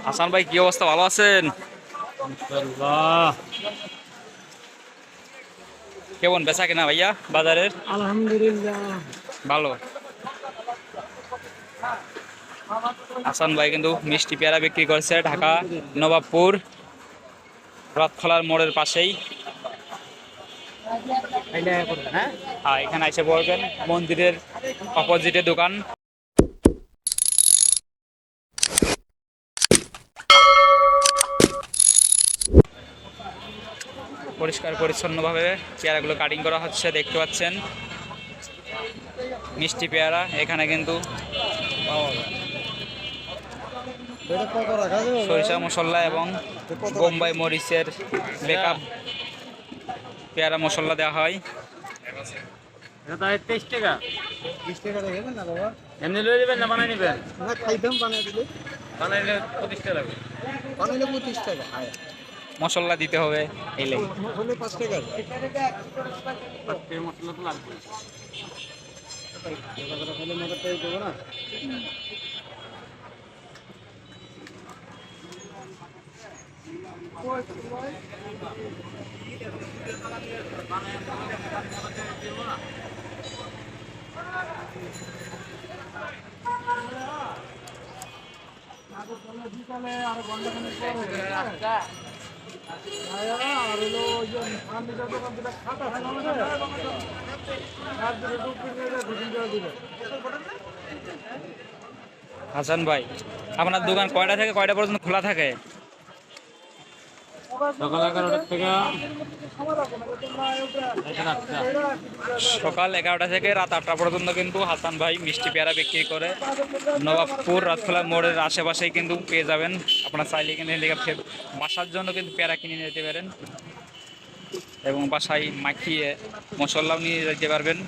হাসান ভাই, কি অবস্থা, ভালো আছেন? ইনশাআল্লাহ। কেমন বেচা কেনা ভাইয়া বাজারের? আলহামদুলিল্লাহ। ভালো। হাসান ভাই কিন্তু মিষ্টি পেয়ারা বিক্রি করছে ঢাকা নবাবপুর রথখোলার মোড়ের পাশেই। এখানে এসে পড়বেন, মন্দিরের অপোজিটে দোকান। পরিষ্কার পরিচ্ছন্নভাবে পেয়ারাগুলো কাটিং করা হচ্ছে, দেখতে পাচ্ছেন। মিষ্টি পেয়ারা এখানে কিন্তু সরিষা মশলা এবং বোম্বাই মরিচের বেকআপ পেয়ারা মশলা দেওয়া হয়। এটা তো 23 টাকা। 20 টাকা দেবেন না বাবা? এমনি লয়ে নেবেন না বানাই নেবেন? না খাইতাম বানাই দিলে। বানাইলে 25 টাকা লাগবে। বানাইলে 25 টাকা। মশলা দিতে হবে এই লাগে। হলে 5 টাকা। আজকে মশলা তো লাগবে। টাকা হলে মগজটাই দেবো না। হাসান ভাই, আপনার দোকান কয়টা থেকে কয়টা পর্যন্ত খোলা থাকে? সকাল 11টা থেকে রাত 8টা। সকাল 11টা থেকে রাত 8টা পর্যন্ত কিন্তু হাসান ভাই মিষ্টি পেয়ারা বিক্রি করে। নবাবপুর রথখোলা মোড়ের আশেপাশেই কিন্তু পেয়ে যাবেন। আপনার চাইলে কিন্তু এদিকে বাসার জন্য কিন্তু পেয়ারা কিনে নিতে পারেন এবং বাসায় মাখিয়ে মশলাও নিয়ে যেতে পারবেন।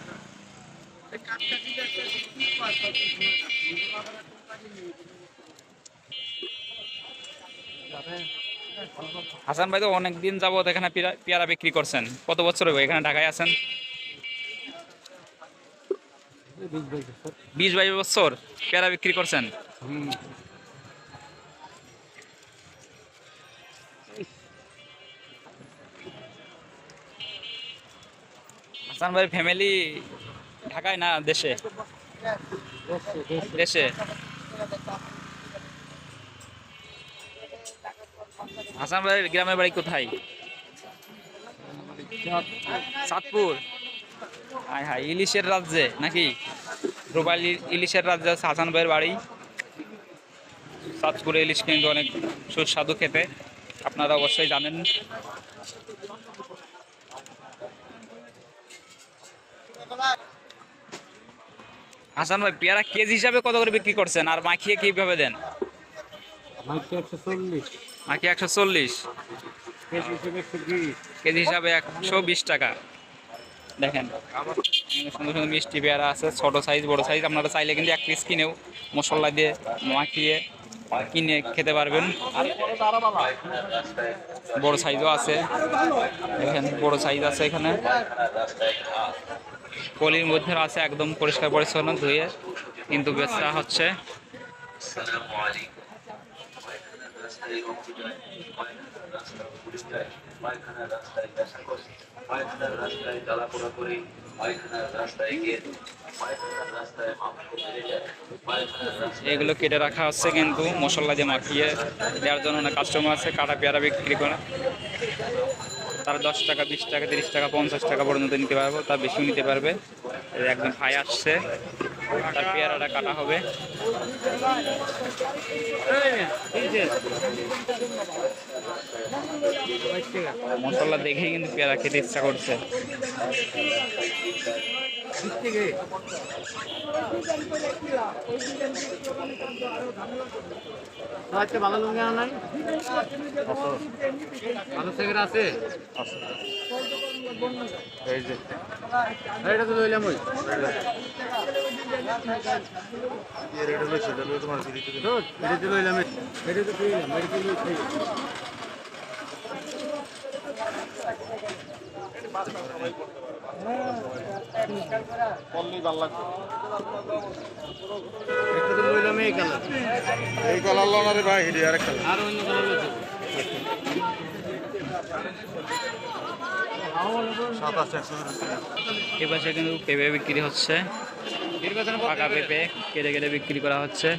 হাসান ভাই তো অনেকদিন যাবত এখানে পেয়ারা বিক্রি করছেন। কত বছর হবে এখানে ঢাকায় আছেন? 20-22 বছর পেয়ারা বিক্রি করছেন। হাসান ভাই ফ্যামিলি ঢাকায় না দেশে? দেশে। হাসান ভাই গ্রামের বাড়ি কোথায়? চাঁদপুর। হায় হায়, ইলিশের রাজ্যে নাকি? রূপালী ইলিশের রাজ্যে আছে হাসান ভাইয়ের বাড়ি। চাঁদপুরে ইলিশ কিন্তু অনেক সুস্বাদু খেতে, আপনারা অবশ্যই জানেন। হাসান ভাই, পেয়ারা কেজি হিসাবে কত করে বিক্রি করছেন আর মাখিয়ে কিভাবে দেন? মাইকে 140, মাখিয়ে 140, কেজি হিসেবে 120। কেজি হিসাবে 120 টাকা। দেখেন সুন্দর সুন্দর মিষ্টি পেয়ারা আছে, ছোট সাইজ বড় সাইজ। আপনারা চাইলে কিন্তু এক পিস কিনেও মশলা দিয়ে মাখিয়ে কিনে খেতে পারবেন। বড় সাইজও আছে, দেখেন বড় সাইজ আছে এখানে। পলির মধ্যে আছে, একদম পরিষ্কার পরিচ্ছন্ন ধুয়ে কিন্তু বেচা হচ্ছে। এগুলো কেটে রাখা হচ্ছে কিন্তু মশলা দিয়ে মাখিয়ে দেওয়ার জন্য না কাস্টমার আছে কাটা পেয়ারা বিক্রি করে। তারা 10 টাকা 20 টাকা 30 টাকা 50 টাকা পর্যন্ত নিতে পারবো, তার বেশিও নিতে পারবে। একদম ভাই আসছে, তার পেয়ারাটা কাটা হবে। মশলা দেখেই কিন্তু পেয়ারা খেতে ইচ্ছা করছে। আচ্ছা, ভালো লুঙ্গি আনা নাই? ভালো সেকের আছে? এই যে এটা তো লইলাম ওই। এটা তো লইলাম, এটা তো লইলাম, এটা তো লইলাম। একটা তো লইলাম এই কালার। এই কালার লও না রে ভাই, হিডি আরেক কালার। আর অন্য কালার লইছে। 27,100 এ পাশে কিন্তু পেঁপে বিক্রি হচ্ছে, এর পেছনে কত পাকা করে? পেঁপে কেটে কেটে বিক্রি করা হচ্ছে।